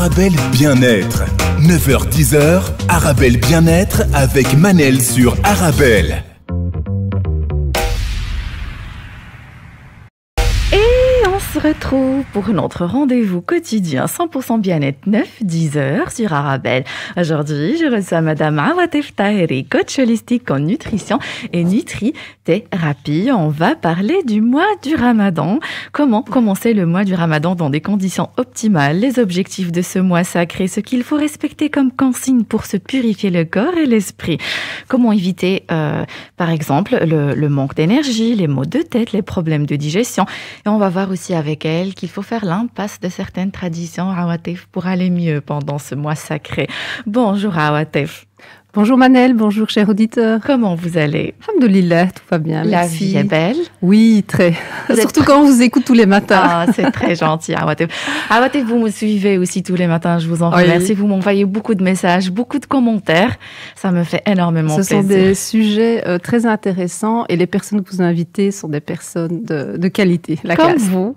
Arabelle Bien-être. 9h-10h, Arabelle Bien-être avec Manel sur Arabelle. On se retrouve pour notre rendez-vous quotidien 100% bien-être 9-10h sur Arabelle. Aujourd'hui, je reçois Madame Awateef Taheri, coach holistique en nutrition et nutri-thérapie. On va parler du mois du Ramadan. Comment commencer le mois du Ramadan dans des conditions optimales, les objectifs de ce mois sacré, ce qu'il faut respecter comme consigne pour se purifier le corps et l'esprit. Comment éviter, par exemple, le manque d'énergie, les maux de tête, les problèmes de digestion. Et on va voir aussi avec elle qu'il faut faire l'impasse de certaines traditions Awateef pour aller mieux pendant ce mois sacré. Bonjour Awateef. Bonjour Manel, bonjour chers auditeurs. Comment vous allez? Alhamdoulilah, tout va bien. La merci. vie est belle? Oui, très. Surtout quand on vous écoute tous les matins. Ah, c'est très gentil, Awateef. Awateef, vous me suivez aussi tous les matins, je vous en remercie. Vous m'envoyez beaucoup de messages, beaucoup de commentaires. Ça me fait énormément plaisir. Ce sont des sujets très intéressants et les personnes que vous invitez sont des personnes de qualité. Comme vous.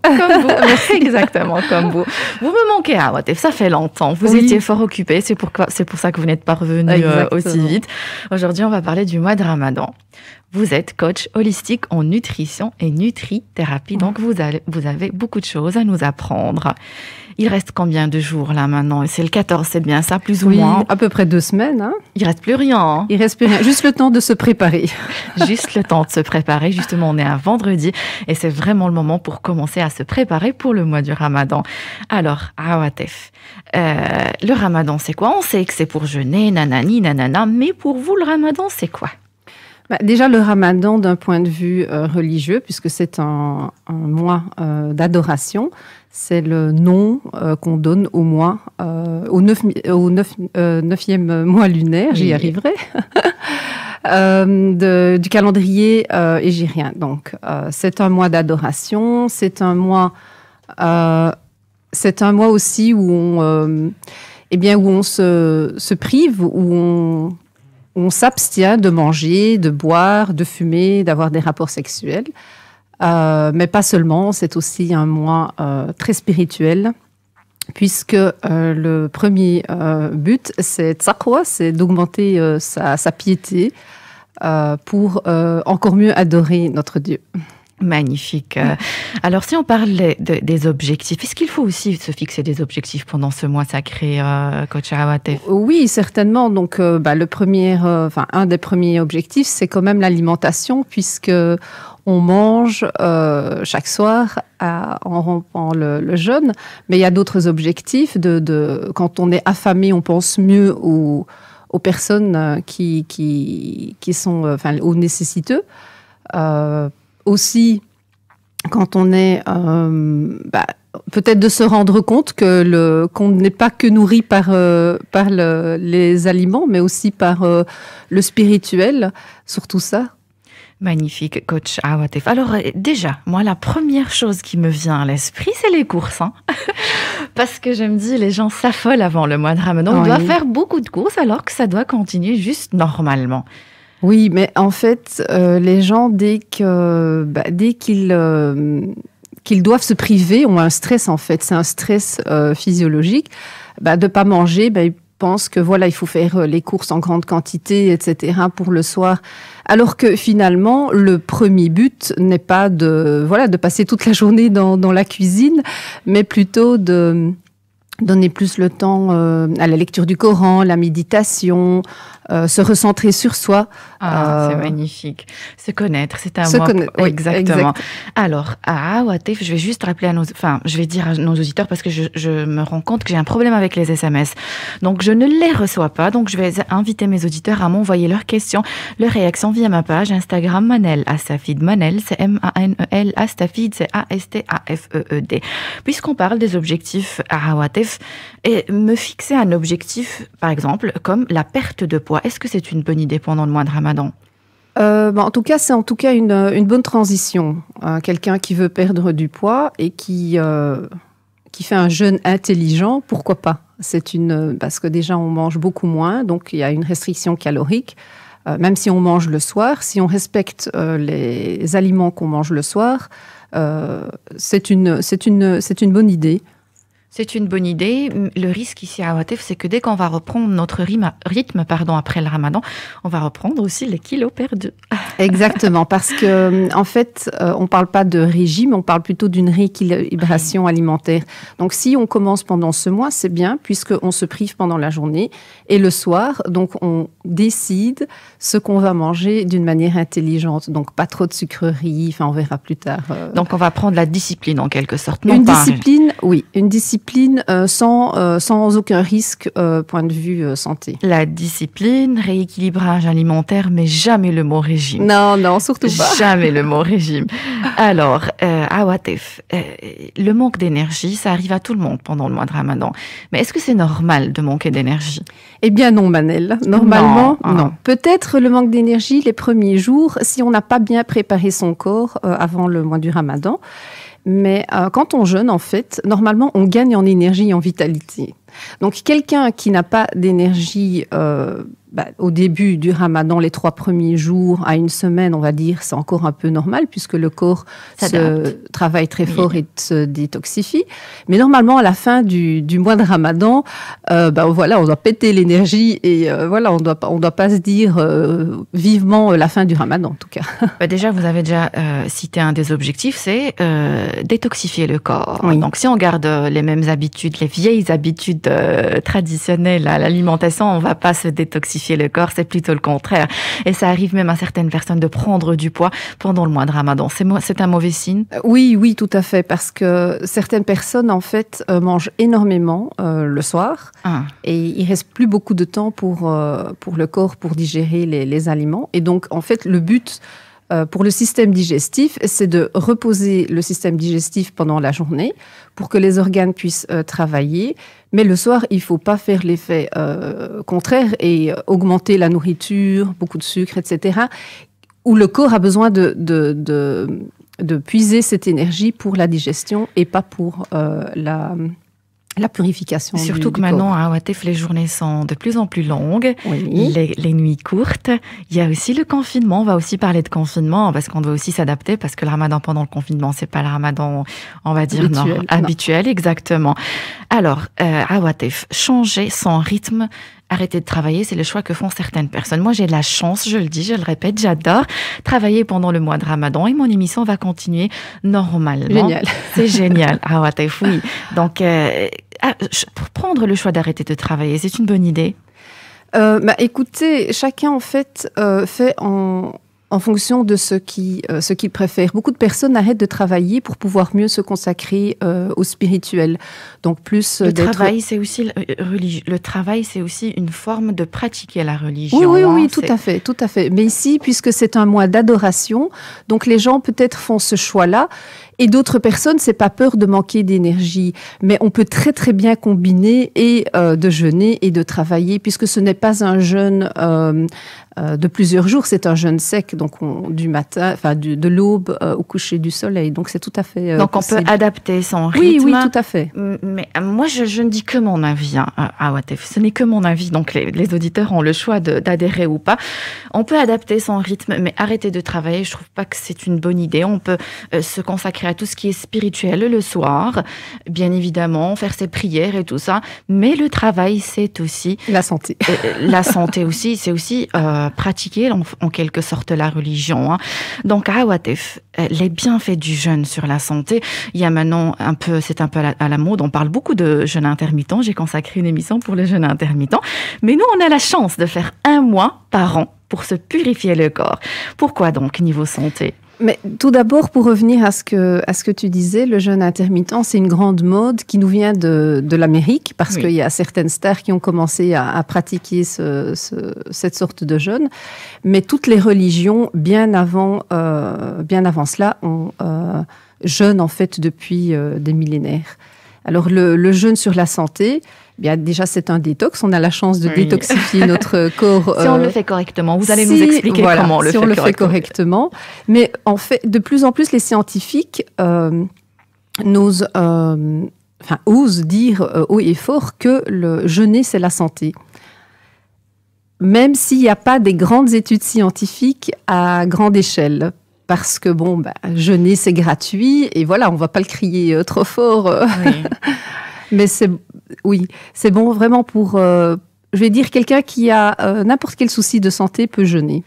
Exactement, comme vous. Vous me manquez, Awateef, ça fait longtemps. Vous étiez fort occupée, c'est pour ça que vous n'êtes pas revenu aussi vite. Aujourd'hui, on va parler du mois de Ramadan. Vous êtes coach holistique en nutrition et nutri-thérapie, donc vous avez beaucoup de choses à nous apprendre. Il reste combien de jours là maintenant? C'est le 14, c'est bien ça, plus ou moins? À peu près 2 semaines. Hein. Il reste plus rien. Hein. Il reste plus rien, juste le temps de se préparer. Juste le temps de se préparer. Justement, on est un vendredi et c'est vraiment le moment pour commencer à se préparer pour le mois du Ramadan. Alors, Awateef, le Ramadan, c'est quoi? On sait que c'est pour jeûner, nanani, nanana, mais pour vous, le Ramadan, c'est quoi? Déjà, le Ramadan, d'un point de vue religieux, puisque c'est un mois d'adoration, c'est le nom qu'on donne au mois, au 9e mois lunaire, j'y arriverai, du calendrier hégirien. Donc, c'est un mois d'adoration, c'est un mois aussi où on se prive, où on s'abstient de manger, de boire, de fumer, d'avoir des rapports sexuels. Mais pas seulement, c'est aussi un mois très spirituel, puisque le premier but, c'est taqwa, c'est d'augmenter sa piété pour encore mieux adorer notre Dieu. Magnifique. Alors, si on parle des objectifs, est-ce qu'il faut aussi se fixer des objectifs pendant ce mois sacré, coach Awateef? Oui, certainement. Donc, un des premiers objectifs, c'est quand même l'alimentation, puisque on mange chaque soir en rompant le jeûne. Mais il y a d'autres objectifs. Quand on est affamé, on pense mieux aux personnes qui sont, aux nécessiteux. Aussi, quand on est peut-être de se rendre compte qu'on n'est pas que nourri par les aliments, mais aussi par le spirituel, surtout ça. Magnifique, coach Awateef. Alors déjà, moi, la première chose qui me vient à l'esprit, c'est les courses. Hein. Parce que je me dis, les gens s'affolent avant le mois de Ramadan. On doit faire beaucoup de courses alors que ça doit continuer juste normalement. Oui, mais en fait, les gens, dès qu'ils doivent se priver, ont un stress en fait. C'est un stress physiologique. De ne pas manger, ils pensent que il faut faire les courses en grande quantité, etc. pour le soir. Alors que finalement, le premier but n'est pas de passer toute la journée dans la cuisine, mais plutôt de donner plus le temps à la lecture du Coran, la méditation, se recentrer sur soi. C'est magnifique. Se connaître, c'est un mois. Oui, exactement. Alors, à Awateef, je vais juste rappeler je vais dire à nos auditeurs parce que je me rends compte que j'ai un problème avec les SMS. Donc, je ne les reçois pas. Donc, je vais inviter mes auditeurs à m'envoyer leurs questions, leurs réactions via ma page Instagram Manel Astafid. Manel, c'est M-A-N-E-L, Astafid, c'est A-S-T-A-F-E-E-D. Puisqu'on parle des objectifs à Awateef, et me fixer un objectif, par exemple, comme la perte de poids, est-ce que c'est une bonne idée pendant le mois de Ramadan? En tout cas, c'est une bonne transition. Quelqu'un qui veut perdre du poids et qui fait un jeûne intelligent, pourquoi pas? Parce que déjà, on mange beaucoup moins, donc il y a une restriction calorique. Même si on mange le soir, si on respecte les aliments qu'on mange le soir, c'est une bonne idée. C'est une bonne idée. Le risque ici à Awatif, c'est que dès qu'on va reprendre notre rythme après le ramadan, on va reprendre aussi les kilos perdus. Exactement, parce que en fait, on ne parle pas de régime, on parle plutôt d'une rééquilibration alimentaire. Donc, si on commence pendant ce mois, c'est bien, puisqu'on se prive pendant la journée. Et le soir, donc, on décide ce qu'on va manger d'une manière intelligente. Donc, pas trop de sucreries, on verra plus tard. Donc, on va prendre la discipline en quelque sorte. Une discipline sans aucun risque point de vue santé. La discipline, rééquilibrage alimentaire, mais jamais le mot régime. Non, surtout pas. Jamais le mot régime. Alors, Awatif, le manque d'énergie, ça arrive à tout le monde pendant le mois de Ramadan. Mais est-ce que c'est normal de manquer d'énergie? Eh bien non, Manel. Normalement, non. Peut-être le manque d'énergie les premiers jours, si on n'a pas bien préparé son corps avant le mois du Ramadan. Mais quand on jeûne, en fait, normalement, on gagne en énergie et en vitalité. Donc, quelqu'un qui n'a pas d'énergie au début du Ramadan, les 3 premiers jours, à une semaine, on va dire, c'est encore un peu normal, puisque le corps travaille très fort et se détoxifie. Mais normalement, à la fin du mois de Ramadan, on doit péter l'énergie et on doit pas se dire vivement la fin du Ramadan, en tout cas. Déjà, vous avez déjà cité un des objectifs, c'est détoxifier le corps. Oui. Donc, si on garde les mêmes habitudes, les vieilles habitudes traditionnelles à l'alimentation, on va pas se détoxifier le corps, c'est plutôt le contraire. Et ça arrive même à certaines personnes de prendre du poids pendant le mois de Ramadan. C'est un mauvais signe? Oui, tout à fait, parce que certaines personnes, en fait, mangent énormément le soir et il reste plus beaucoup de temps pour le corps pour digérer les aliments. Et donc, en fait, le but pour le système digestif, c'est de reposer le système digestif pendant la journée pour que les organes puissent travailler. Mais le soir, il ne faut pas faire l'effet contraire et augmenter la nourriture, beaucoup de sucre, etc., où le corps a besoin de puiser cette énergie pour la digestion et pas pour la purification du corps. Surtout que maintenant, à Awatif, les journées sont de plus en plus longues, les nuits courtes. Il y a aussi le confinement. On va aussi parler de confinement parce qu'on doit aussi s'adapter parce que le ramadan pendant le confinement, c'est pas le ramadan, on va dire, habituel, exactement. Alors, à Awatif, changer son rythme, arrêter de travailler, c'est le choix que font certaines personnes. Moi, j'ai de la chance, je le dis, je le répète, j'adore travailler pendant le mois de Ramadan et mon émission va continuer normalement. Génial. C'est génial. Ah, ouais, oui. Donc, pour prendre le choix d'arrêter de travailler, c'est une bonne idée? Écoutez, chacun, en fait, fait en fonction de ce qu'il préfère. Beaucoup de personnes arrêtent de travailler pour pouvoir mieux se consacrer au spirituel. Donc plus le travail, c'est aussi le travail, c'est aussi une forme de pratiquer la religion. Oui, tout à fait. Mais ici, puisque c'est un mois d'adoration, donc les gens peut-être font ce choix-là. Et d'autres personnes, c'est pas peur de manquer d'énergie, mais on peut très très bien combiner et de jeûner et de travailler, puisque ce n'est pas un jeûne de plusieurs jours, c'est un jeûne sec, donc du matin, de l'aube au coucher du soleil. Donc c'est tout à fait donc possible. On peut adapter son rythme. Oui, tout à fait. Mais moi, je ne dis que mon avis à Awatif. Ce n'est que mon avis, donc les auditeurs ont le choix d'adhérer ou pas. On peut adapter son rythme, mais arrêter de travailler, je trouve pas que c'est une bonne idée. On peut se consacrer à tout ce qui est spirituel le soir, bien évidemment, faire ses prières et tout ça. Mais le travail, c'est aussi la santé. La santé aussi, c'est aussi pratiquer en quelque sorte la religion. Donc à Awatif, les bienfaits du jeûne sur la santé, il y a maintenant c'est un peu à la mode. On parle beaucoup de jeûne intermittent. J'ai consacré une émission pour le jeûne intermittent. Mais nous, on a la chance de faire 1 mois par an pour se purifier le corps. Pourquoi donc niveau santé? Mais tout d'abord, pour revenir à ce que tu disais, le jeûne intermittent, c'est une grande mode qui nous vient de l'Amérique, parce qu'il y a certaines stars qui ont commencé à pratiquer cette sorte de jeûne. Mais toutes les religions, bien avant cela, ont jeûne en fait depuis des millénaires. Alors le jeûne sur la santé, bien déjà c'est un détox. On a la chance de détoxifier notre corps. Si on le fait correctement, vous allez nous expliquer comment on le fait correctement. Si on le fait correctement. Mais en fait, de plus en plus, les scientifiques osent dire haut et fort que le jeûner c'est la santé. Même s'il n'y a pas des grandes études scientifiques à grande échelle. Parce que jeûner c'est gratuit et voilà, on va pas le crier trop fort. Mais c'est bon vraiment pour, je vais dire, quelqu'un qui a n'importe quel souci de santé peut jeûner.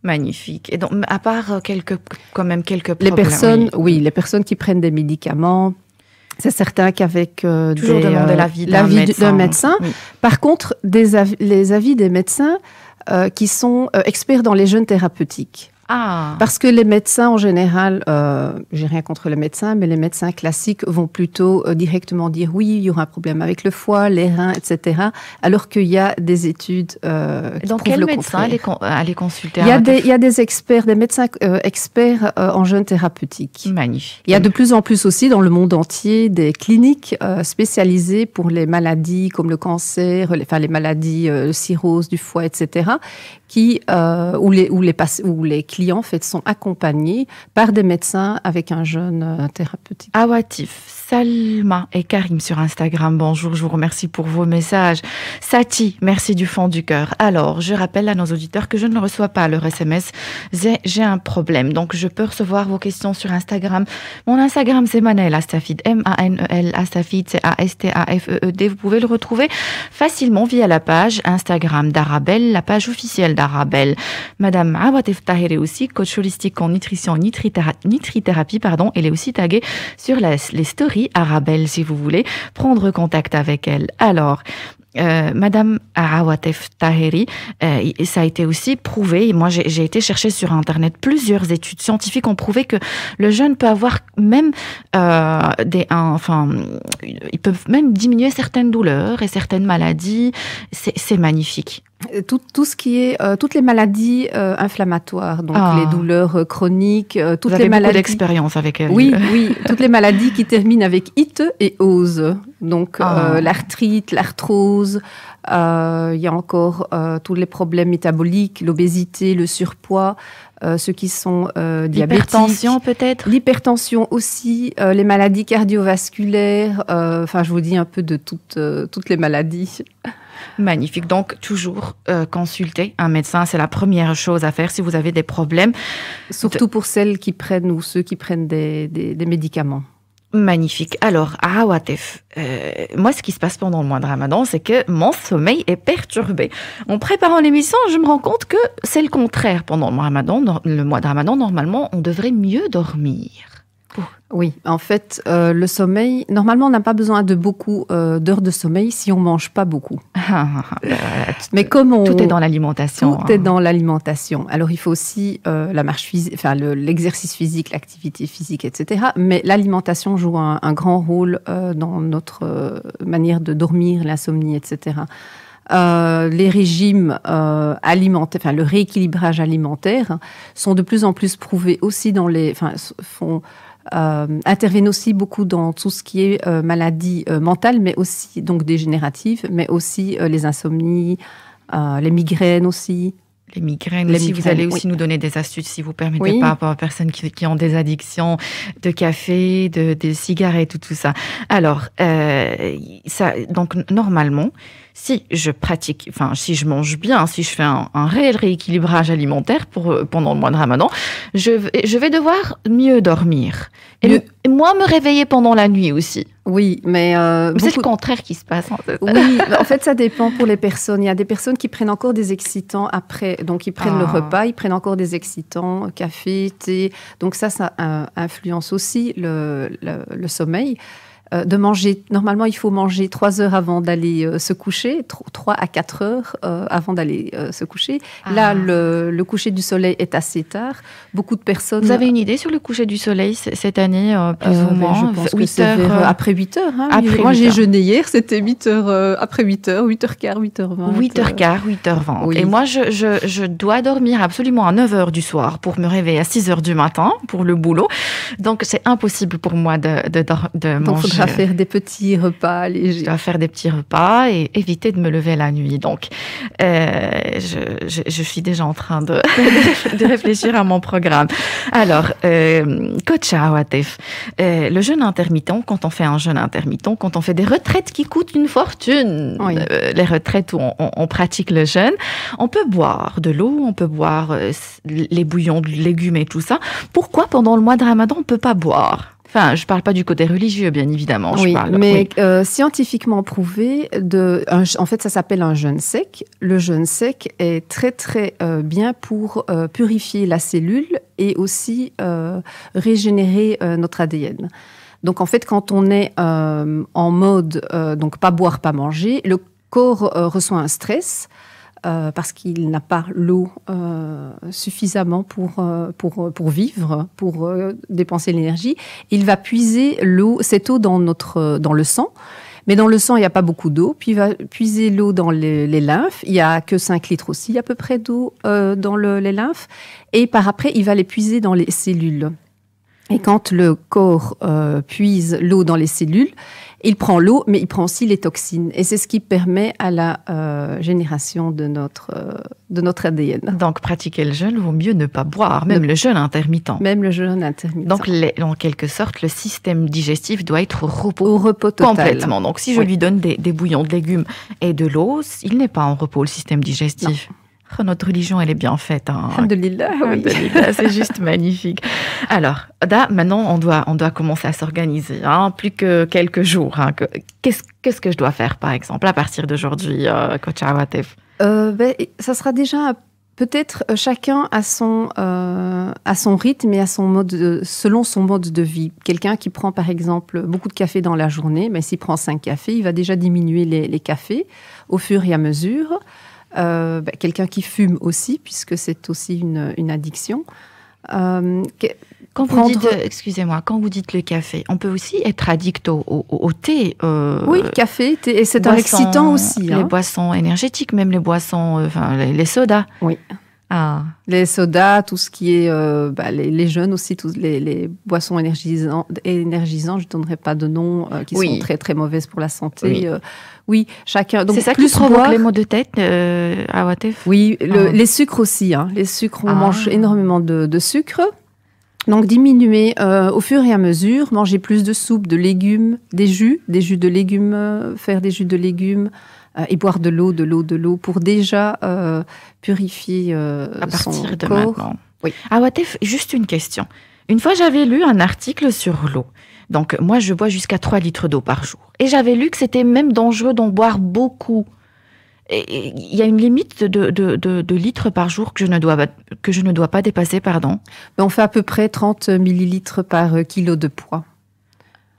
Magnifique. Et donc, à part quelques problèmes. Les personnes qui prennent des médicaments, c'est certain qu'avec toujours demander l'avis d'un médecin. Oui. Par contre, les avis des médecins qui sont experts dans les jeûnes thérapeutiques. Ah. Parce que les médecins, en général, j'ai rien contre les médecins, mais les médecins classiques vont plutôt directement dire oui, il y aura un problème avec le foie, les reins, etc. Alors qu'il y a des études qui donc, prouvent le médecin aller consulter? Il y a des experts, des médecins experts en jeûne thérapeutique. Magnifique. Il y a de plus en plus aussi dans le monde entier des cliniques spécialisées pour les maladies comme le cancer, les maladies, cirrhose du foie, etc. Où les clients en fait, sont accompagnés par des médecins avec un jeûne thérapeutique. Awatif, Salma et Karim sur Instagram, bonjour, je vous remercie pour vos messages. Sati, merci du fond du cœur. Alors, je rappelle à nos auditeurs que je ne reçois pas leur SMS, j'ai un problème, donc je peux recevoir vos questions sur Instagram. Mon Instagram, c'est Manel Astafid, M-A-N-E-L Astafid, c'est A-S-T-A-F-E-E-D. Vous pouvez le retrouver facilement via la page Instagram d'Arabelle, la page officielle d'Arabelle. Madame Awatef Tahiri aussi, coach holistique en nutrition, nutrithérapie, elle est aussi taguée sur les stories Arabelle si vous voulez prendre contact avec elle. Alors, Madame Awatef Tahiri, ça a été aussi prouvé, moi j'ai été chercher sur Internet, plusieurs études scientifiques ont prouvé que le jeûne peut avoir même ils peuvent même diminuer certaines douleurs et certaines maladies, c'est magnifique. Tout ce qui est toutes les maladies inflammatoires, donc les douleurs chroniques, toutes Vous avez les maladies. Beaucoup d'expérience avec elle. Oui, toutes les maladies qui terminent avec ite et ose. Donc l'arthrite, l'arthrose. Il y a encore tous les problèmes métaboliques, l'obésité, le surpoids. Ceux qui sont diabétiques. L'hypertension peut-être. L'hypertension aussi, les maladies cardiovasculaires. Je vous dis un peu de toutes les maladies. Magnifique. Donc, toujours consulter un médecin, c'est la première chose à faire si vous avez des problèmes. Surtout pour celles qui prennent ou ceux qui prennent des médicaments. Magnifique. Alors, Awatef, moi, ce qui se passe pendant le mois de Ramadan, c'est que mon sommeil est perturbé. En préparant l'émission, je me rends compte que c'est le contraire. Pendant le mois de Ramadan, normalement, on devrait mieux dormir. Oui, en fait, le sommeil, normalement, on n'a pas besoin de beaucoup d'heures de sommeil si on ne mange pas beaucoup. Mais tout est dans l'alimentation. Tout est dans l'alimentation. Alors, il faut aussi la marche physique, l'exercice physique, l'activité physique, etc. Mais l'alimentation joue un grand rôle dans notre manière de dormir, l'insomnie, etc. Les régimes alimentaires, le rééquilibrage alimentaire sont de plus en plus prouvés aussi interviennent aussi beaucoup dans tout ce qui est maladies mentales, mais aussi donc dégénératives, mais aussi les insomnies, les migraines aussi. Les migraines aussi, vous allez aussi nous donner des astuces, si vous permettez, par rapport aux personnes qui ont des addictions de café, de cigarettes, tout ça. Alors, donc normalement, si je pratique, si je mange bien, si je fais un réel rééquilibrage alimentaire pendant le mois de Ramadan, je vais devoir mieux dormir. Et moi, me réveiller pendant la nuit aussi. Oui, mais c'est le contraire qui se passe. En fait. Oui, en fait, ça dépend pour les personnes. Il y a des personnes qui prennent encore des excitants après. Donc, ils prennent le repas, ils prennent encore des excitants, café, thé. Donc, ça influence aussi le sommeil. De manger, normalement, il faut manger 3 heures avant d'aller se coucher, 3 à 4 heures avant d'aller se coucher. Là, le coucher du soleil est assez tard. Beaucoup de personnes... Vous avez une idée sur le coucher du soleil cette année, plus ou moins? Je pense 8 heures. Après 8 heures. Hein, moi, j'ai jeûné hier, c'était 8 heures, après 8 heures, 8h15, 8h20. 8h15, 8h20. Oui. Et moi, je dois dormir absolument à 9 heures du soir pour me réveiller à 6 heures du matin pour le boulot. Donc, c'est impossible pour moi de manger. Faire des petits repas légers. Je dois faire des petits repas et éviter de me lever la nuit. Donc, je suis déjà en train de réfléchir à mon programme. Alors, coach Awatef, le jeûne intermittent, quand on fait un jeûne intermittent, quand on fait des retraites qui coûtent une fortune, les retraites où on pratique le jeûne, on peut boire de l'eau, on peut boire les bouillons de légumes et tout ça. Pourquoi pendant le mois de Ramadan, on ne peut pas boire ? Enfin, je ne parle pas du côté religieux, bien évidemment. Oui, je parle, mais scientifiquement prouvé, en fait, ça s'appelle un jeûne sec. Le jeûne sec est très, très bien pour purifier la cellule et aussi régénérer notre ADN. Donc, en fait, quand on est en mode, donc pas boire, pas manger, le corps reçoit un stress parce qu'il n'a pas l'eau suffisamment pour vivre, pour dépenser l'énergie. Il va puiser cette eau dans le sang. Mais dans le sang, il n'y a pas beaucoup d'eau. Puis il va puiser l'eau dans les lymphes. Il n'y a que 5 litres aussi à peu près d'eau dans les lymphes. Et par après, il va les puiser dans les cellules. Et quand le corps puise l'eau dans les cellules, il prend l'eau, mais il prend aussi les toxines. Et c'est ce qui permet à la génération de notre ADN. Donc, pratiquer le jeûne, vaut mieux ne pas boire, même le jeûne intermittent. Même le jeûne intermittent. Donc, en quelque sorte, le système digestif doit être au repos total. Complètement. Donc, si je lui donne des bouillons de légumes et de l'eau, il n'est pas en repos, le système digestif. Non. Notre religion, elle est bien faite. Hein. Alhamdulillah, oui. Alhamdulillah, c'est juste magnifique. Alors, là, maintenant, on doit commencer à s'organiser. Hein, plus que quelques jours. Hein. Qu'est-ce que je dois faire, par exemple, à partir d'aujourd'hui, Coach Awatif? Ça sera déjà peut-être chacun à son rythme et à son selon son mode de vie. Quelqu'un qui prend, par exemple, beaucoup de café dans la journée, mais s'il prend 5 cafés, il va déjà diminuer les cafés au fur et à mesure. Quelqu'un qui fume aussi, puisque c'est aussi une addiction. Quand vous dites, excusez-moi, quand vous dites le café, on peut aussi être addict au thé. Oui, café, thé, et c'est un excitant aussi. Les boissons énergétiques, même les boissons, les sodas. Oui. Ah. Les sodas, tout ce qui est les jeunes aussi, tous les boissons énergisantes, je ne donnerai pas de nom, qui sont très très mauvaises pour la santé. Oui, chacun. Donc, c'est ça qui provoque les maux de tête, Awatif? Oui, les sucres aussi. Hein. Les sucres, on mange énormément de sucre. Donc diminuer au fur et à mesure, manger plus de soupe, de légumes, des jus de légumes, faire des jus de légumes. Et boire de l'eau pour déjà purifier à partir de corps. Maintenant. Oui. Awatif, juste une question. Une fois, j'avais lu un article sur l'eau. Donc, moi, je bois jusqu'à 3 litres d'eau par jour. Et j'avais lu que c'était même dangereux d'en boire beaucoup. Et il y a une limite de litres par jour que je ne dois pas dépasser, pardon. On fait à peu près 30 millilitres par kilo de poids.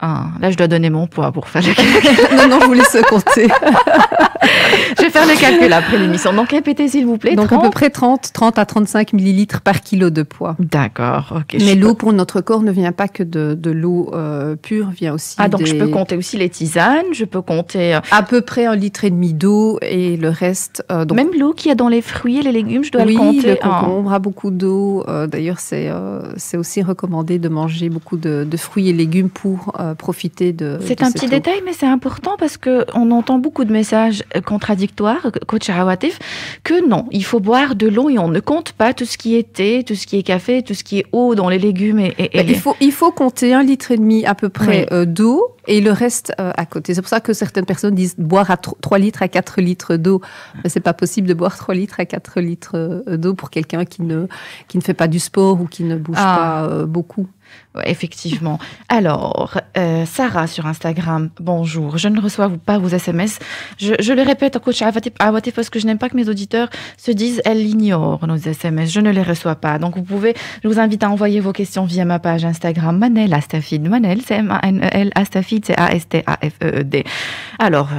Ah, là, je dois donner mon poids pour faire le calcul. Non, je vous laisse compter. Je vais faire le calcul après l'émission. Donc, répétez, s'il vous plaît. Donc, 30. À peu près 30 à 35 millilitres par kilo de poids. D'accord. Okay, mais l'eau pour notre corps ne vient pas que de l'eau pure, vient aussi donc je peux compter aussi les tisanes, je peux compter... À peu près 1,5 litre d'eau et le reste... donc... Même l'eau qu'il y a dans les fruits et les légumes, je dois le compter. Oui, le concombre a beaucoup d'eau. D'ailleurs, c'est aussi recommandé de manger beaucoup de fruits et légumes pour profiter de... C'est un petit détail, mais c'est important parce qu'on entend beaucoup de messages contradictoires, Coach Awatif, que non, il faut boire de l'eau et on ne compte pas tout ce qui est thé, tout ce qui est café, tout ce qui est eau dans les légumes. Il faut compter 1,5 litre à peu près d'eau et le reste à côté. C'est pour ça que certaines personnes disent boire à 3 litres à 4 litres d'eau. Mais c'est pas possible de boire 3 litres à 4 litres d'eau pour quelqu'un qui ne fait pas du sport ou qui ne bouge pas beaucoup. Effectivement. Alors, Sarah sur Instagram, bonjour. Je ne reçois pas vos SMS. Je le répète, Coach Awatif, parce que je n'aime pas que mes auditeurs se disent elles ignorent nos SMS. Je ne les reçois pas. Donc, je vous invite à envoyer vos questions via ma page Instagram, Manel Astafid. Manel, c'est M-A-N-E-L, Astafid, c'est A-S-T-A-F-E-D. Alors,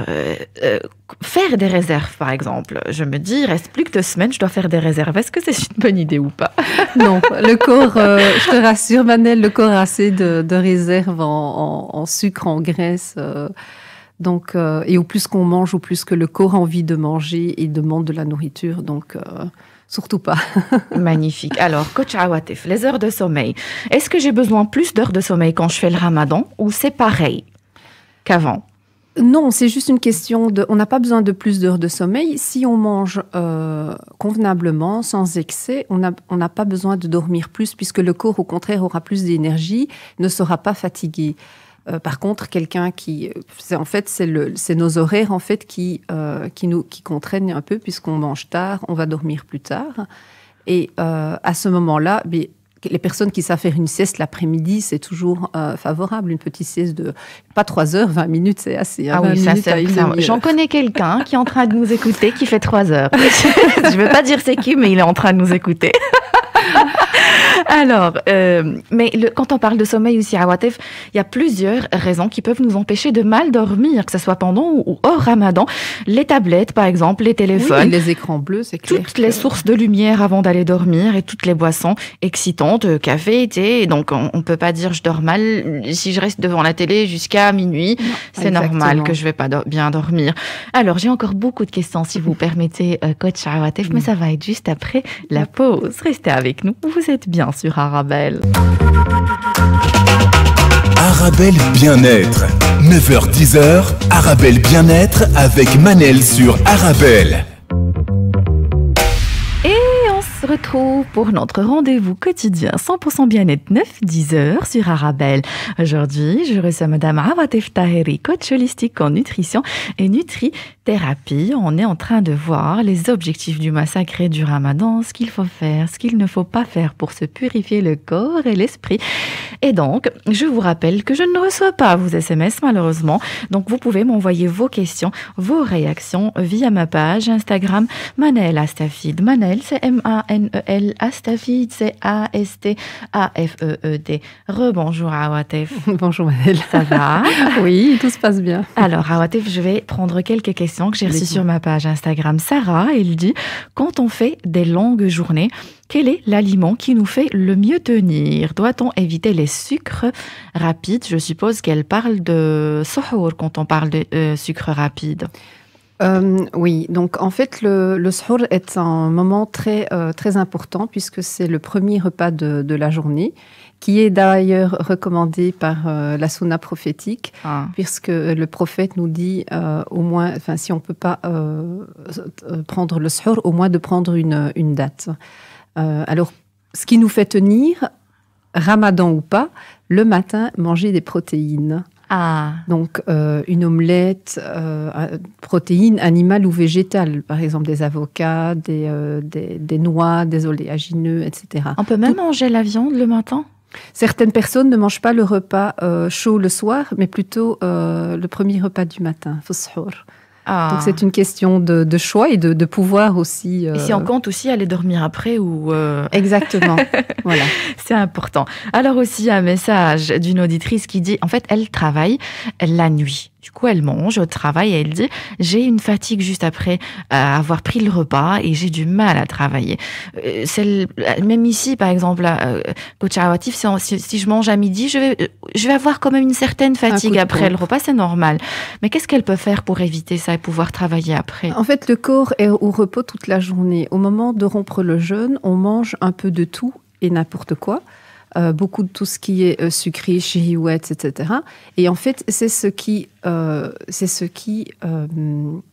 faire des réserves, par exemple. Je me dis, il reste plus que 2 semaines, je dois faire des réserves. Est-ce que c'est une bonne idée ou pas? Non, le corps, je te rassure, Manel, le corps a assez de réserves en sucre, en graisse. Donc, et au plus qu'on mange, au plus que le corps a envie de manger et demande de la nourriture. Donc, surtout pas. Magnifique. Alors, Coach Awatif, les heures de sommeil. Est-ce que j'ai besoin plus d'heures de sommeil quand je fais le ramadan ou c'est pareil qu'avant? Non, c'est juste une question on n'a pas besoin de plus d'heures de sommeil. Si on mange convenablement, sans excès, on n'a pas besoin de dormir plus puisque le corps, au contraire, aura plus d'énergie, ne sera pas fatigué. Par contre, quelqu'un c'est nos horaires en fait qui contraignent un peu puisqu'on mange tard, on va dormir plus tard. Et à ce moment-là, les personnes qui savent faire une sieste l'après-midi, c'est toujours favorable. Une petite sieste de pas 3 heures, 20 minutes, c'est assez. Ah oui, ça, j'en connais quelqu'un qui est en train de nous écouter, qui fait 3 heures. Je ne veux pas dire c'est qui, mais il est en train de nous écouter. Alors, mais quand on parle de sommeil aussi à Watif, il y a plusieurs raisons qui peuvent nous empêcher de mal dormir, que ce soit pendant ou hors Ramadan. Les tablettes, par exemple, les téléphones. Oui, les écrans bleus, c'est clair. Toutes les sources de lumière avant d'aller dormir et toutes les boissons excitantes, café, thé. Donc, on ne peut pas dire je dors mal si je reste devant la télé jusqu'à minuit. C'est normal que je ne vais pas bien dormir. Alors, j'ai encore beaucoup de questions, si vous permettez, coach à Watif, mais ça va être juste après la pause. Restez avec nous. Vous êtes bien sur Arabelle. Arabelle Bien-être. 9h-10h, Arabelle Bien-être avec Manel sur Arabelle. On se retrouve pour notre rendez-vous quotidien 100% bien-être 9-10h sur Arabelle. Aujourd'hui, je reçois Madame Awatif Taheri, coach holistique en nutrition et nutrithérapie. On est en train de voir les objectifs du mois sacré du Ramadan, ce qu'il faut faire, ce qu'il ne faut pas faire pour se purifier le corps et l'esprit. Et donc, je vous rappelle que je ne reçois pas vos SMS malheureusement. Donc, vous pouvez m'envoyer vos questions, vos réactions via ma page Instagram Manel Astafid. Manel, c'est M-A-N-E-L, Astafid, c'est A-S-T-A-F-E-E-D. Rebonjour Awatif. Bonjour Manel. Ça va? Oui, tout se passe bien. Alors Awatif, je vais prendre quelques questions que j'ai reçues sur ma page Instagram. Sarah, elle dit, quand on fait des longues journées, quel est l'aliment qui nous fait le mieux tenir? Doit-on éviter les sucres rapides? Je suppose qu'elle parle de suhour quand on parle de sucre rapide. Oui, donc en fait, le suhour est un moment très, très important puisque c'est le premier repas de la journée, qui est d'ailleurs recommandé par la sunna prophétique, puisque le prophète nous dit au moins, enfin si on ne peut pas prendre le suhour, au moins de prendre une date. Alors, ce qui nous fait tenir, Ramadan ou pas, le matin, manger des protéines. Donc, une omelette, protéines animales ou végétales, par exemple des avocats, des noix, des oléagineux, etc. On peut même manger la viande le matin? Certaines personnes ne mangent pas le repas chaud le soir, mais plutôt le premier repas du matin, suhour. Donc c'est une question de choix et de pouvoir aussi. Et si on compte aussi aller dormir après ou Exactement. Voilà. C'est important. Alors aussi un message d'une auditrice qui dit, en fait, elle travaille la nuit. Du coup, elle mange au travail et elle dit « J'ai une fatigue juste après avoir pris le repas et j'ai du mal à travailler. » Même ici, par exemple, coach Awatif, si je mange à midi, je vais avoir quand même une certaine fatigue après le repas, c'est normal. Mais qu'est-ce qu'elle peut faire pour éviter ça et pouvoir travailler après? En fait, le corps est au repos toute la journée. Au moment de rompre le jeûne, on mange un peu de tout et n'importe quoi. Beaucoup de tout ce qui est sucré, chihouettes, etc. Et en fait, c'est ce qui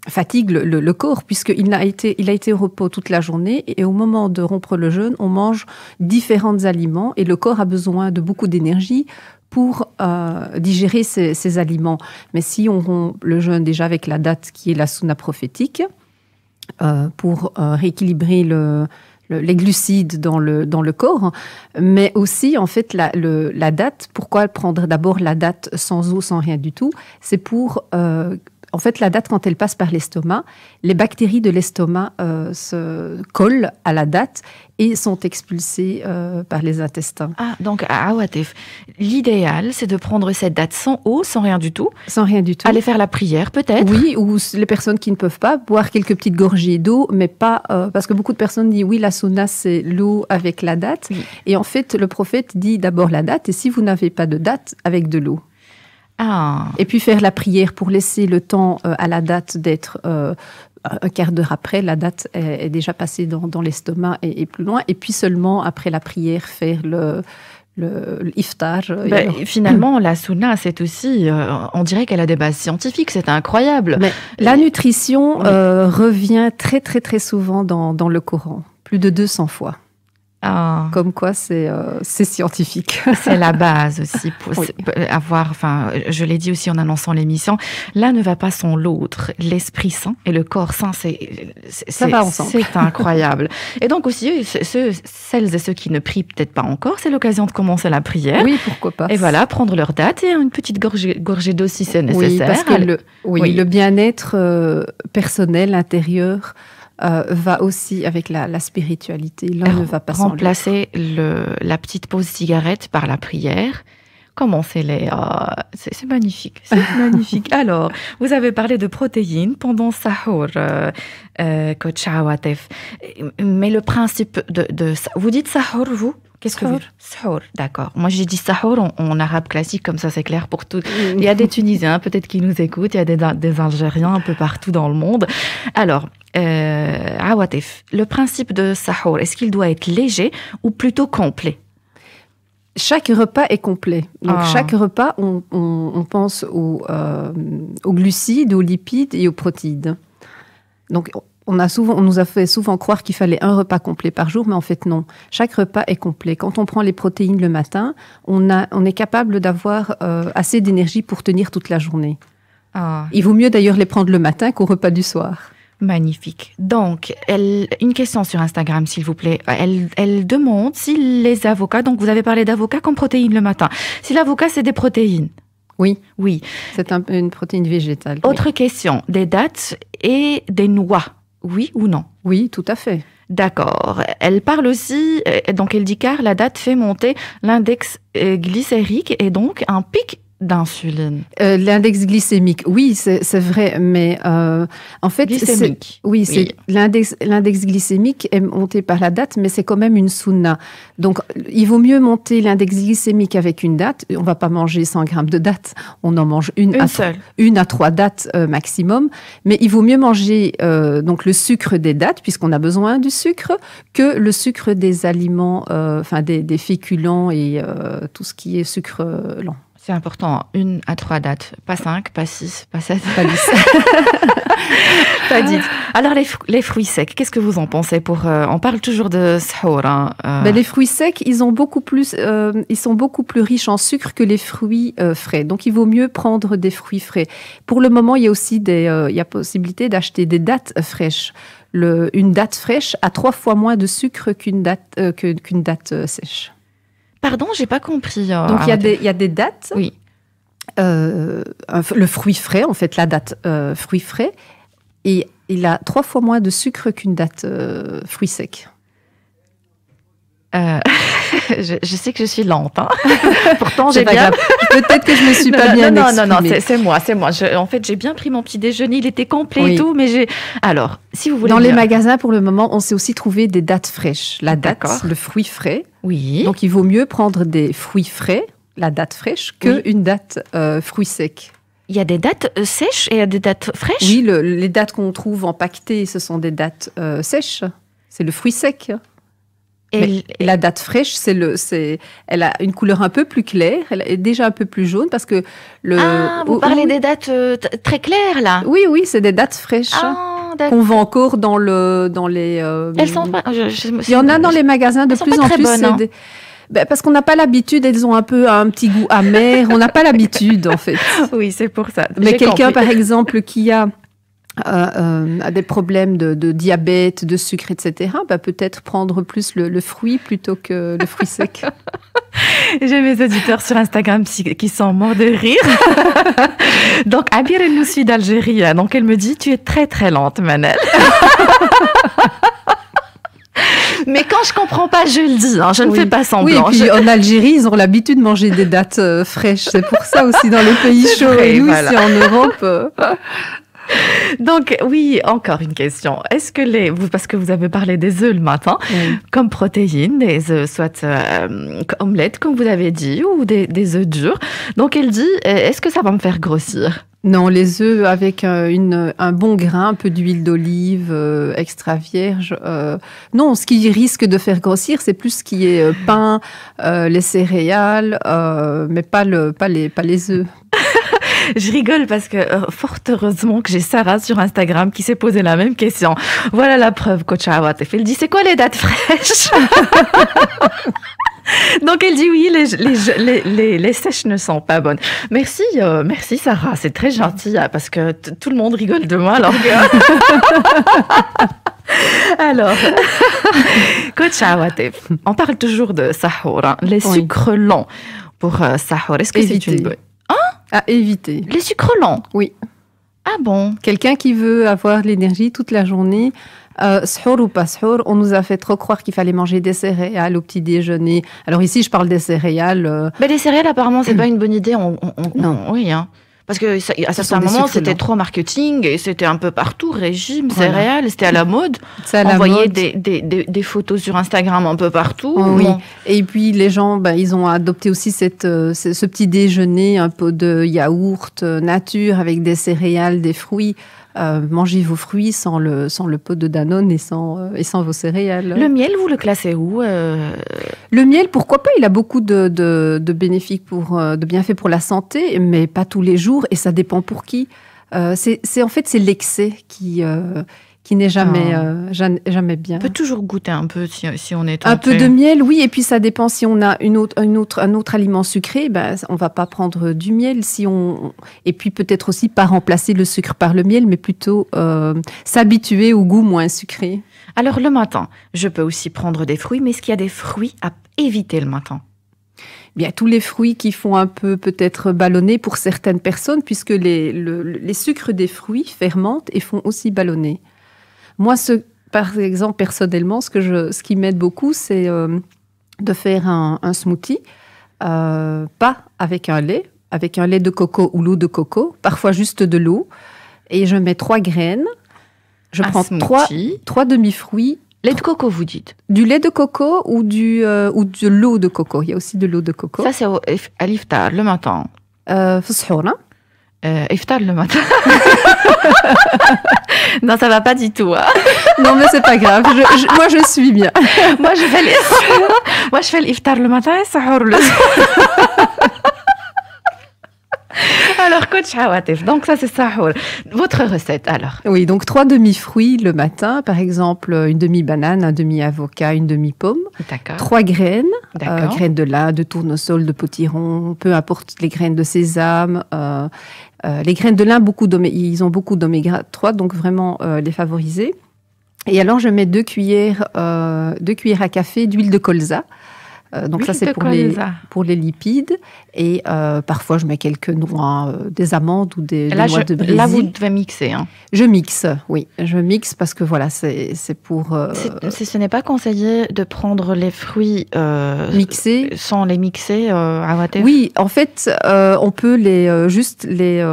fatigue le corps, puisqu'il a été au repos toute la journée. Et au moment de rompre le jeûne, on mange différents aliments et le corps a besoin de beaucoup d'énergie pour digérer ces aliments. Mais si on rompt le jeûne déjà avec la date qui est la sunna prophétique, pour rééquilibrer les glucides dans le corps, mais aussi en fait la date. Pourquoi prendre d'abord la date sans eau, sans rien du tout? C'est pour en fait la date, quand elle passe par l'estomac, les bactéries de l'estomac se collent à la date et sont expulsées par les intestins. Donc à Awatif, l'idéal c'est de prendre cette date sans eau, sans rien du tout. Sans rien du tout. Aller faire la prière peut-être. Oui, ou les personnes qui ne peuvent pas, boire quelques petites gorgées d'eau, mais pas... parce que beaucoup de personnes disent oui, la sunna c'est l'eau avec la date. Oui. Et en fait, le prophète dit d'abord la date, et si vous n'avez pas de date, avec de l'eau. Et puis faire la prière pour laisser le temps à la date d'être... un quart d'heure après, la date est déjà passée dans l'estomac et plus loin. Et puis seulement, après la prière, faire l'iftar. Finalement, la sunna, c'est aussi... on dirait qu'elle a des bases scientifiques, c'est incroyable. Mais la nutrition revient très, très, très souvent dans le Coran. Plus de 200 fois. Ah. Comme quoi, c'est scientifique. C'est la base aussi pour avoir, enfin, je l'ai dit aussi en annonçant l'émission, l'un ne va pas sans l'autre. L'Esprit Saint et le corps saint, ça va ensemble. C'est incroyable. Et donc aussi, celles et ceux qui ne prient peut-être pas encore, c'est l'occasion de commencer la prière. Oui, pourquoi pas. Et voilà, prendre leur date et une petite gorgée d'eau si c'est nécessaire. Oui, parce que le bien-être personnel, intérieur, va aussi avec la spiritualité. L'un ne va pas sans l'autre. Remplacer la petite pause cigarette par la prière. Commencez-les. C'est magnifique. C'est magnifique. Alors, vous avez parlé de protéines pendant Sahur, coach Awatef. Mais le principe de vous dites Sahur, vous? Qu'est-ce que vous dites? Sahur, d'accord. Moi, j'ai dit Sahur en arabe classique, comme ça, c'est clair pour tout. Il y a des Tunisiens, peut-être, qui nous écoutent. Il y a des Algériens un peu partout dans le monde. Alors, Awatef, le principe de Sahur, est-ce qu'il doit être léger ou plutôt complet? Chaque repas est complet. Donc, chaque repas, on pense aux glucides, aux lipides et aux protéines. Donc, on nous a fait souvent croire qu'il fallait un repas complet par jour, mais en fait, non. Chaque repas est complet. Quand on prend les protéines le matin, on est capable d'avoir assez d'énergie pour tenir toute la journée. Il vaut mieux d'ailleurs les prendre le matin qu'au repas du soir. Magnifique. Donc, une question sur Instagram, s'il vous plaît. Elle demande si les avocats, donc vous avez parlé d'avocats comme protéines le matin, si l'avocat, c'est des protéines. Oui. Oui. C'est une protéine végétale. Autre question, des dattes et des noix, oui ou non? Oui, tout à fait. D'accord. Elle parle aussi, donc elle dit car la date fait monter l'index glycérique et donc un pic d'insuline. L'index glycémique, oui, c'est vrai, mais en fait, l'index glycémique est monté par la date, mais c'est quand même une sunna. Donc, il vaut mieux monter l'index glycémique avec une date. On va pas manger 100 grammes de dates, on en mange une à 3 dates maximum. Mais il vaut mieux manger donc le sucre des dates, puisqu'on a besoin du sucre, que le sucre des aliments, des féculents et tout ce qui est sucre lent. C'est important, 1 à 3 dates, pas 5, pas 6, pas 7, pas 10. Pas 10. Alors les fruits secs, qu'est-ce que vous en pensez on parle toujours de sahur. Les fruits secs, ils sont beaucoup plus riches en sucre que les fruits frais. Donc il vaut mieux prendre des fruits frais. Pour le moment, il y a aussi il y a possibilité d'acheter des dattes fraîches. Une date fraîche a 3 fois moins de sucre qu'une date sèche. Pardon, j'ai pas compris. Donc, il y a des dates. Oui. Le fruit frais, en fait, la date fruit frais, et il a 3 fois moins de sucre qu'une date fruit sec. Je sais que je suis lente. Hein. Pourtant, j'ai bien... Peut-être que je me suis pas bien exprimée. Non, c'est moi. En fait, j'ai bien pris mon petit déjeuner, il était complet et tout, mais j'ai... Alors, si vous voulez... Dans les magasins, pour le moment, on sait aussi trouver des dates fraîches. La date, le fruit frais. Oui. Donc, il vaut mieux prendre des fruits frais, la date fraîche, qu'une date fruit sec. Il y a des dates sèches et il y a des dates fraîches? Oui, les dates qu'on trouve empaquetées, ce sont des dates sèches. C'est le fruit sec. Et la date fraîche, elle a une couleur un peu plus claire, elle est déjà un peu plus jaune parce que vous parlez des dates très claires là? Oui, c'est des dates fraîches qu'on vend encore dans les. Elles sont pas. Il y en a dans les magasins de plus en plus. Bonnes, parce qu'on n'a pas l'habitude, elles ont un petit goût amer. On n'a pas l'habitude en fait. Oui, c'est pour ça. Mais quelqu'un, par exemple, qui a des problèmes de diabète, de sucre, etc., peut-être prendre plus le fruit plutôt que le fruit sec. J'ai mes auditeurs sur Instagram qui sont morts de rire. Donc, Abir, elle nous suit d'Algérie. Donc, elle me dit, tu es très, très lente, Manel. Mais quand je comprends pas, je le dis. Je ne fais pas semblant. Oui, et puis en Algérie, ils ont l'habitude de manger des dattes fraîches. C'est pour ça aussi dans les pays chauds. Et nous, ici en Europe... Donc, oui, encore une question. Est-ce que parce que vous avez parlé des œufs le matin, comme protéines, des œufs, soit omelettes, comme vous avez dit, ou des œufs durs. Donc, elle dit, est-ce que ça va me faire grossir? Non, les œufs avec un bon grain, un peu d'huile d'olive extra vierge. Non, ce qui risque de faire grossir, c'est plus ce qui est pain, les céréales, mais pas les œufs. Je rigole parce que fort heureusement que j'ai Sarah sur Instagram qui s'est posé la même question. Voilà la preuve, coach Awatif. Elle dit, c'est quoi les dates fraîches? Donc elle dit oui, les sèches ne sont pas bonnes. Merci, merci Sarah, c'est très gentil parce que tout le monde rigole de moi alors que... Alors, coach Awatif, on parle toujours de sahour, hein, les sucres lents pour sahour. Est-ce que c'est une bonne... À éviter. Les sucres lents? Oui. Ah bon? Quelqu'un qui veut avoir l'énergie toute la journée, sahur ou pas sahur, on nous a fait trop croire qu'il fallait manger des céréales au petit déjeuner. Alors ici, je parle des céréales. Mais les céréales, apparemment, c'est pas une bonne idée. Non. Oui, hein. Parce que à certains moments, c'était trop marketing et c'était un peu partout, régime, céréales, c'était à la mode. On voyait des photos sur Instagram un peu partout. Oh, oui. Et puis les gens, ils ont adopté aussi ce petit déjeuner, un peu de yaourt nature avec des céréales, des fruits. Mangez vos fruits sans le pot de Danone et sans vos céréales. Le miel, vous le classez où? Le miel, pourquoi pas? Il a beaucoup de bénéfices de bienfaits pour la santé, mais pas tous les jours, et ça dépend pour qui. C'est l'excès qui n'est jamais bien. On peut toujours goûter un peu si on est tenté. Un peu de miel, oui, et puis ça dépend si on a un autre aliment sucré, on va pas prendre du miel. Et puis peut-être aussi pas remplacer le sucre par le miel, mais plutôt s'habituer au goût moins sucré. Alors le matin, je peux aussi prendre des fruits, mais est-ce qu'il y a des fruits à éviter le matin? Bien, tous les fruits qui font un peu peut-être ballonner pour certaines personnes, puisque les sucres des fruits fermentent et font aussi ballonner. Moi, par exemple, personnellement, ce qui m'aide beaucoup, c'est de faire un smoothie, pas avec un lait de coco ou l'eau de coco, parfois juste de l'eau, et je mets 3 graines. Je prends 3 demi-fruits. Lait de coco, vous dites? Du lait de coco ou de l'eau de coco. Il y a aussi de l'eau de coco. Ça, c'est à l'iftar, le matin. Sahur, hein? Iftar le matin. Non, ça va pas du tout. Hein. Non, mais c'est pas grave. Moi, je suis bien. Moi, je fais l'iftar le matin et sahur le soir. Alors, coach Awatif, donc ça c'est sahur. Votre recette alors? Oui, donc 3 demi-fruits le matin, par exemple une demi-banane, un demi-avocat, une demi-pomme. D'accord. 3 graines, graines de lin, de tournesol, de potiron, peu importe les graines de sésame. Les graines de lin, ils ont beaucoup d'oméga 3, donc vraiment les favoriser. Et alors je mets 2 cuillères à café d'huile de colza. Donc ça, c'est pour les lipides. Et parfois, je mets quelques noix, des amandes ou des noix de Brésil. Là, vous devez mixer. Hein. Je mixe, oui. Je mixe parce que voilà, c'est pour... Ce n'est pas conseillé de prendre les fruits mixés sans les mixer à Awatif? Oui, en fait, on peut juste les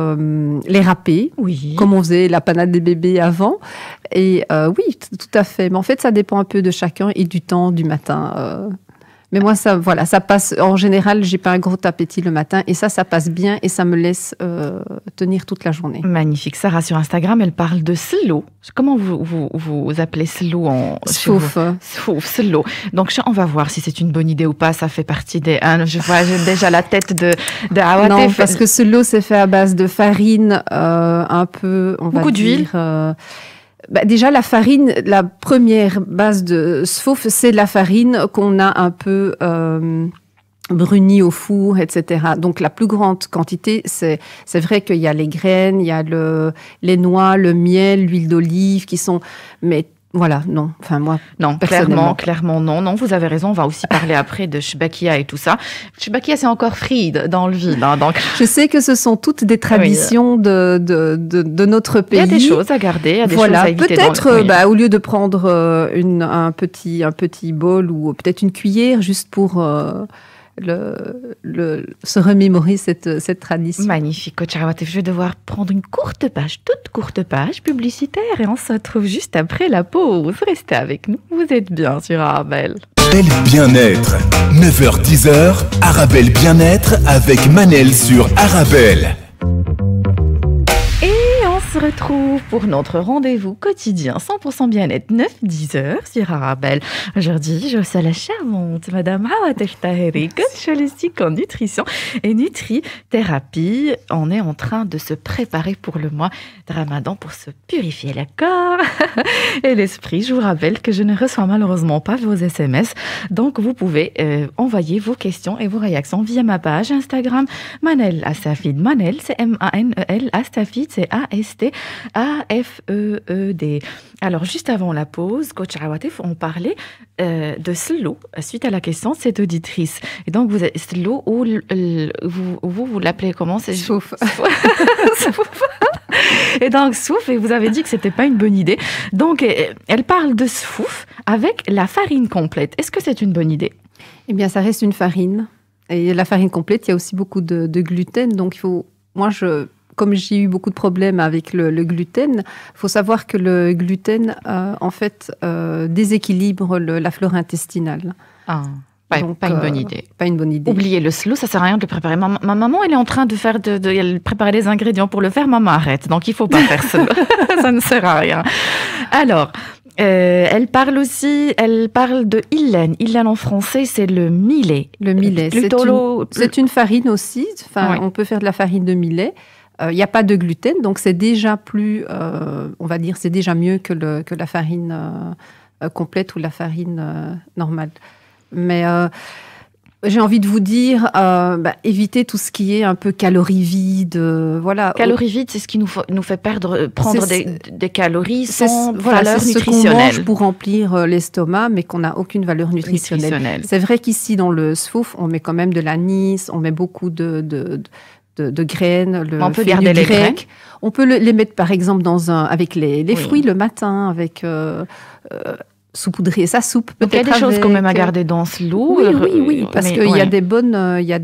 râper, oui, comme on faisait la panade des bébés avant. Et oui, tout à fait. Mais en fait, ça dépend un peu de chacun et du temps du matin. Mais moi, ça passe. En général, j'ai pas un gros appétit le matin et ça passe bien et ça me laisse tenir toute la journée. Magnifique. Sarah, sur Instagram, elle parle de slow. Comment vous appelez slow en Souf, slow. Donc, on va voir si c'est une bonne idée ou pas. Ça fait partie des... je vois déjà la tête de Awatif. Non, parce que slow, c'est fait à base de farine, un peu, on va dire... Beaucoup d'huile. Déjà, la farine, la première base de sfouf, c'est la farine qu'on a un peu brunie au four, etc. Donc, la plus grande quantité, c'est vrai qu'il y a les graines, il y a les noix, le miel, l'huile d'olive qui sont... Mais voilà, non. Enfin, moi, non, clairement, non. Vous avez raison. On va aussi parler après de shbakia et tout ça. Shbakia, c'est encore fride dans le vide. Hein, donc... Je sais que ce sont toutes des traditions de notre pays. Il y a des choses à garder, il y a des choses à éviter. Peut-être, au lieu de prendre un petit bol ou peut-être une cuillère juste pour... se remémorer cette tradition. Magnifique, coach Awatif. Je vais devoir prendre une toute courte page publicitaire et on se retrouve juste après la pause. Restez avec nous, vous êtes bien sur Arabelle. Arabelle Bien-être, 9h-10h, Arabelle Bien-être avec Manel sur Arabelle. Et on se retrouve pour notre rendez-vous quotidien 100% bien-être 9-10 heures sur Arabelle. Aujourd'hui, je reçois la charmante Madame Hawa Teftaheri, coach holistique en nutrition et nutrithérapie. On est en train de se préparer pour le mois de Ramadan pour se purifier le corps et l'esprit. Je vous rappelle que je ne reçois malheureusement pas vos SMS, donc vous pouvez envoyer vos questions et vos réactions via ma page Instagram Manel Astafid. Manel, c'est M-A-N-E-L, Astafid, c'est A-S-T-A-F-E-E-D. Alors, juste avant la pause, coach Awatif, on parlait de slow, suite à la question de cette auditrice. Et donc, vous êtes slow, ou vous l'appelez comment? C'est Souf. Et donc, souf, et vous avez dit que c'était pas une bonne idée. Donc, elle parle de souf avec la farine complète. Est-ce que c'est une bonne idée? Eh bien, ça reste une farine. Et la farine complète, il y a aussi beaucoup de gluten. Donc, il faut... Comme j'ai eu beaucoup de problèmes avec le gluten, il faut savoir que le gluten, déséquilibre la flore intestinale. Ah, pas une bonne idée. Pas une bonne idée. Oubliez le slow, ça sert à rien de le préparer. Ma maman, elle est en train de faire elle préparer les ingrédients pour le faire. Maman, arrête. Donc, il faut pas faire ça. Ça ne sert à rien. Alors... elle parle de Illen. Illen en français, c'est le millet. Le millet, c'est une farine aussi. Enfin, oui. On peut faire de la farine de millet. Il n'y a pas de gluten, donc c'est déjà plus, on va dire, c'est déjà mieux que la farine complète ou la farine normale. Mais j'ai envie de vous dire, évitez tout ce qui est un peu calories vides, voilà. Calories vides, c'est ce qui nous fait prendre des calories sans valeur nutritionnelle. C'est ce qu'on mange pour remplir l'estomac, mais qu'on n'a aucune valeur nutritionnelle. C'est vrai qu'ici, dans le sfouf, on met quand même de l'anis, on met beaucoup de graines. On peut garder les graines. On peut les mettre, par exemple, avec les fruits le matin, avec... saupoudrer sa soupe. Donc il y a des choses quand même à garder dans ce lot. Oui, parce qu'il y a des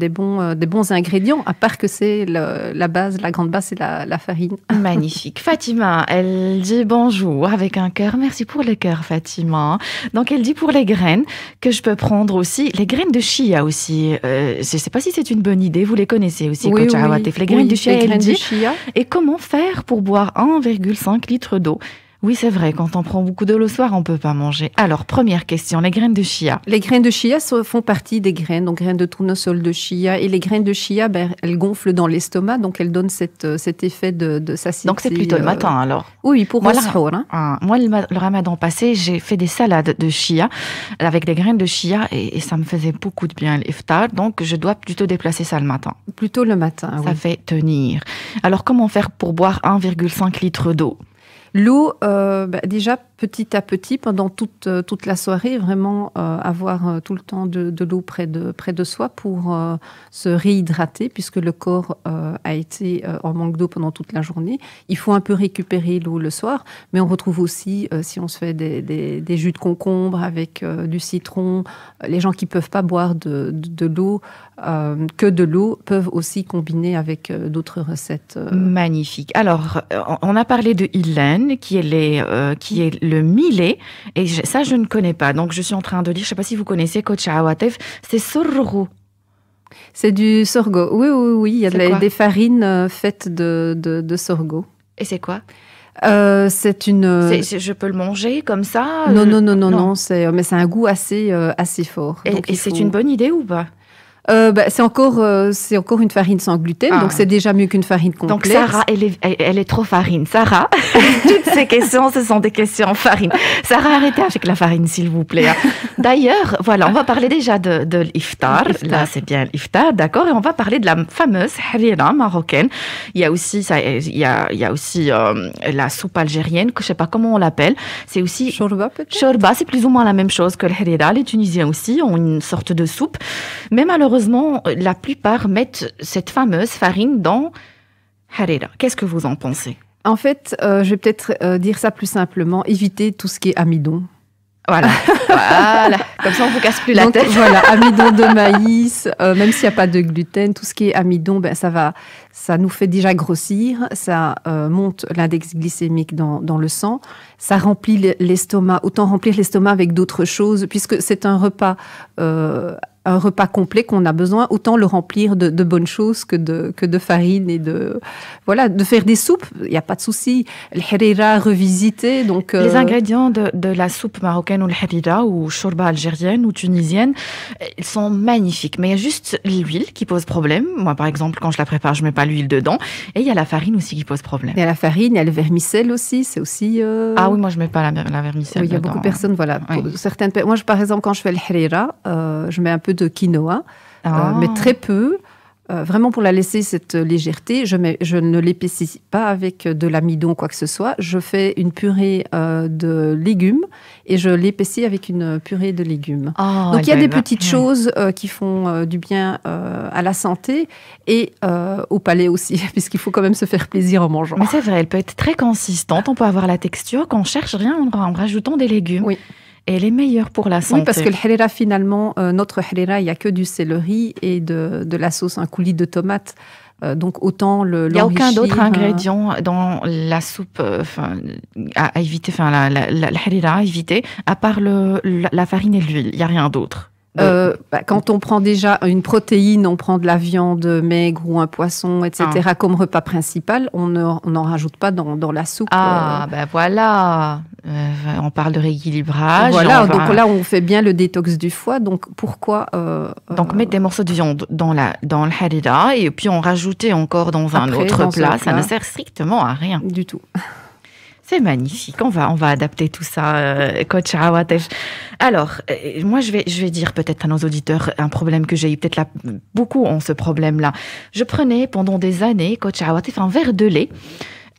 bons ingrédients, à part que c'est la base, la grande base, c'est la farine. Magnifique. Fatima, elle dit bonjour avec un cœur. Merci pour les cœurs, Fatima. Donc elle dit pour les graines que je peux prendre aussi les graines de chia aussi. Je ne sais pas si c'est une bonne idée. Vous les connaissez aussi, coach Awatif. Les graines de chia, elle dit. Et comment faire pour boire 1,5 litre d'eau? Oui, c'est vrai, quand on prend beaucoup d'eau le soir, on ne peut pas manger. Alors, première question, les graines de chia. Les graines de chia font partie des graines, donc graines de tournesol de chia. Et les graines de chia, elles gonflent dans l'estomac, donc elles donnent cet effet de satiété. Donc, c'est plutôt le matin, alors? Oui, pour moi, moi, le ramadan passé, j'ai fait des salades de chia avec des graines de chia et ça me faisait beaucoup de bien l'iftar. Donc, je dois plutôt déplacer ça le matin. Plutôt le matin, oui. Ça fait tenir. Alors, comment faire pour boire 1,5 litre d'eau? L'eau, déjà petit à petit, pendant toute la soirée, vraiment avoir tout le temps de l'eau près de soi pour se réhydrater, puisque le corps a été en manque d'eau pendant toute la journée. Il faut un peu récupérer l'eau le soir, mais on retrouve aussi, si on se fait des jus de concombre avec du citron, les gens qui ne peuvent pas boire de l'eau, que de l'eau, peuvent aussi combiner avec d'autres recettes. Magnifique. Alors, on a parlé de Illen, qui est le millet, et ça je ne connais pas, donc je suis en train de lire, je ne sais pas si vous connaissez, coach Awatif, c'est sorgho. C'est du sorgho, oui, il y a des farines faites de sorgho. Et c'est quoi? C'est une... je peux le manger comme ça? Non, mais c'est un goût assez fort. Et c'est une bonne idée ou pas? C'est encore une farine sans gluten, donc c'est déjà mieux qu'une farine complète. Donc Sarah, elle est trop farine. Sarah, toutes ces questions, ce sont des questions farine. Sarah, arrêtez avec la farine, s'il vous plaît. D'ailleurs, voilà, on va parler déjà de l'iftar. Là, c'est bien l'iftar, d'accord. Et on va parler de la fameuse harira marocaine. Il y a aussi la soupe algérienne, que je sais pas comment on l'appelle. C'est aussi shorba, peut-être. Shorba, c'est plus ou moins la même chose que le harira. Les Tunisiens aussi ont une sorte de soupe, mais malheureusement, la plupart mettent cette fameuse farine dans harira. Qu'est-ce que vous en pensez? En fait, je vais peut-être dire ça plus simplement. Évitez tout ce qui est amidon. Voilà. Comme ça, on ne vous casse plus la tête. Voilà, amidon de maïs, même s'il n'y a pas de gluten, tout ce qui est amidon, ça nous fait déjà grossir, ça monte l'index glycémique dans le sang, ça remplit l'estomac. Autant remplir l'estomac avec d'autres choses, puisque c'est un repas un repas complet qu'on a besoin, autant le remplir de bonnes choses que de farine et de faire des soupes. Il n'y a pas de souci. Le harira revisité, donc les ingrédients de la soupe marocaine ou le harira ou shorba algérienne ou tunisienne, ils sont magnifiques. Mais il y a juste l'huile qui pose problème. Moi, par exemple, quand je la prépare, je mets pas l'huile dedans. Et il y a la farine aussi qui pose problème. Il y a la farine, il y a le vermicelle aussi. C'est aussi. Ah oui, moi je mets pas la vermicelle. Oui, il y a beaucoup de personnes, voilà. Oui. Moi, par exemple, quand je fais le harira, je mets un peu de quinoa, mais très peu. Vraiment pour la laisser cette légèreté, je ne l'épaissis pas avec de l'amidon ou quoi que ce soit. Je fais une purée de légumes et je l'épaissis avec une purée de légumes. Donc il y a des petites choses qui font du bien à la santé et au palais aussi, puisqu'il faut quand même se faire plaisir en mangeant. Mais c'est vrai, elle peut être très consistante. On peut avoir la texture qu'on cherche rien en rajoutant des légumes. Oui. Et elle est meilleure pour la santé. Oui, parce que le harira, finalement, notre harira, il n'y a que du céleri et de la sauce, un coulis de tomates. Donc, autant l'enrichir. Il n'y a aucun autre ingrédient dans la soupe à éviter, la harira à éviter, à part la farine et l'huile. Il n'y a rien d'autre. Quand on prend déjà une protéine, on prend de la viande maigre ou un poisson, etc., comme repas principal, on n'en rajoute pas dans la soupe. Voilà. On parle de rééquilibrage. Voilà, donc là, on fait bien le détox du foie. Donc, pourquoi Donc, mettre des morceaux de viande dans le harira et puis en rajouter encore dans un autre plat, ça ne sert strictement à rien. Du tout. C'est magnifique. On va adapter tout ça, coach Awatef. Alors, moi, je vais dire peut-être à nos auditeurs un problème que j'ai eu. Peut-être là, beaucoup ont ce problème-là. Je prenais pendant des années, coach Awatef, un verre de lait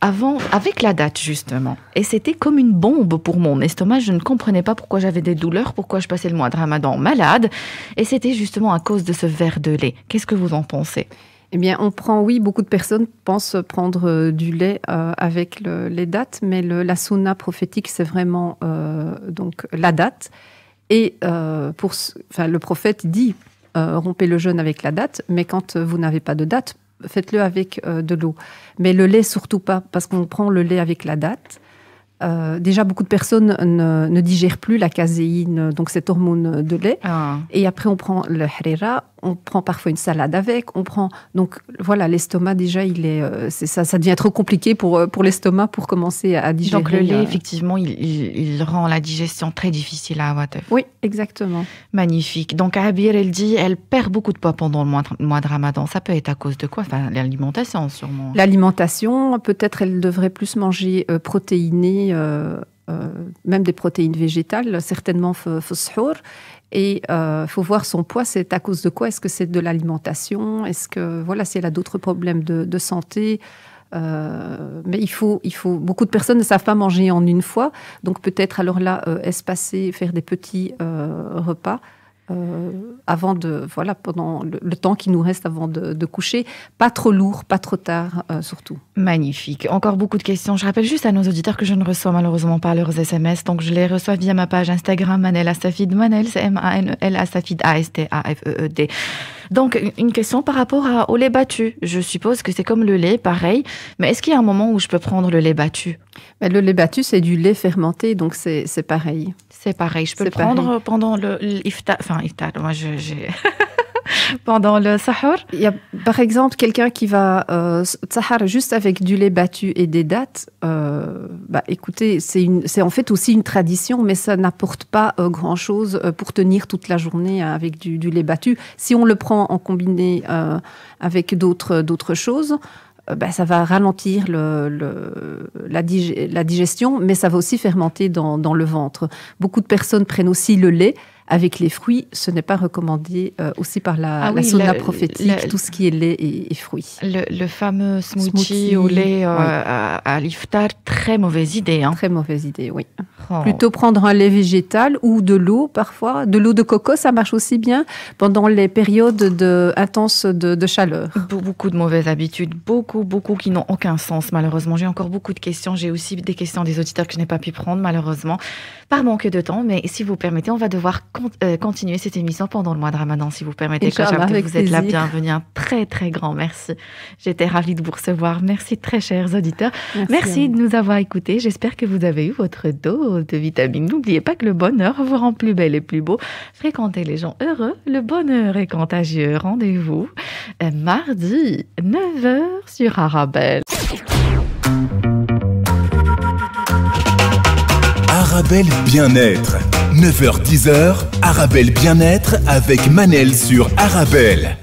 avec la date, justement. Et c'était comme une bombe pour mon estomac. Je ne comprenais pas pourquoi j'avais des douleurs, pourquoi je passais le mois de Ramadan malade. Et c'était justement à cause de ce verre de lait. Qu'est-ce que vous en pensez ? Eh bien, beaucoup de personnes pensent prendre du lait avec les dattes, mais la sunna prophétique, c'est vraiment donc la date. Et le prophète dit rompez le jeûne avec la date, mais quand vous n'avez pas de date, faites-le avec de l'eau. Mais le lait, surtout pas, parce qu'on prend le lait avec la date. Déjà, beaucoup de personnes ne digèrent plus la caséine, donc cette hormone de lait. Et après, on prend le harira, on prend parfois une salade avec, donc voilà, l'estomac déjà, ça devient trop compliqué pour l'estomac pour commencer à digérer. Donc le lait, effectivement, il rend la digestion très difficile à Awatef. Oui, exactement. Magnifique. Donc Abir, elle dit, elle perd beaucoup de poids pendant le mois de Ramadan. Ça peut être à cause de quoi ? Enfin, l'alimentation, sûrement. L'alimentation, peut-être elle devrait plus manger protéiné, même des protéines végétales, certainement fosfor. Et faut voir son poids, c'est à cause de quoi ? Est-ce que c'est de l'alimentation ? Est-ce que si elle a d'autres problèmes de santé ? Mais il faut beaucoup de personnes ne savent pas manger en une fois, donc peut-être alors là espacer, faire des petits repas. Avant pendant le temps qui nous reste avant de coucher, pas trop lourd, pas trop tard, surtout. Magnifique. Encore beaucoup de questions. Je rappelle juste à nos auditeurs que je ne reçois malheureusement pas leurs SMS, donc je les reçois via ma page Instagram Manel Astafid. Manel, c'est M-A-N-E-L Astafid, A-S-T-A-F-E-E-D. Donc, une question par rapport au lait battu. Je suppose que c'est comme le lait, pareil. Mais est-ce qu'il y a un moment où je peux prendre le lait battu ? Le lait battu, c'est du lait fermenté, donc c'est pareil. C'est pareil. Je peux le prendre pendant l'iftar. Enfin, iftar, moi, j'ai... pendant le sahur. Il y a, par exemple, quelqu'un qui va sahar juste avec du lait battu et des dattes. Écoutez, c'est en fait aussi une tradition, mais ça n'apporte pas grand-chose pour tenir toute la journée avec du lait battu. Si on le prend en combiné avec d'autres choses, ça va ralentir la digestion, mais ça va aussi fermenter dans le ventre. Beaucoup de personnes prennent aussi le lait avec les fruits. Ce n'est pas recommandé aussi par la sunna prophétique, tout ce qui est lait et fruits. Le fameux smoothie au lait à l'iftar, très mauvaise idée. Hein. Très mauvaise idée, oui. Plutôt prendre un lait végétal ou de l'eau parfois. De l'eau de coco, ça marche aussi bien pendant les périodes intenses de chaleur. Beaucoup de mauvaises habitudes, beaucoup qui n'ont aucun sens malheureusement. J'ai encore beaucoup de questions. J'ai aussi des questions des auditeurs que je n'ai pas pu prendre malheureusement par manque de temps. Mais si vous permettez, on va devoir continuer cette émission pendant le mois de Ramadan. Si vous permettez, Coach Abdel, vous êtes la bienvenue. Un très très grand merci. J'étais ravie de vous recevoir. Merci très chers auditeurs. Merci de nous avoir écoutés. J'espère que vous avez eu votre dose dose de vitamines. N'oubliez pas que le bonheur vous rend plus belle et plus beau. Fréquentez les gens heureux, le bonheur est contagieux. Rendez-vous mardi 9h sur Arabelle. Arabelle Bien-être. 9h-10h, Arabelle Bien-être avec Manel sur Arabelle.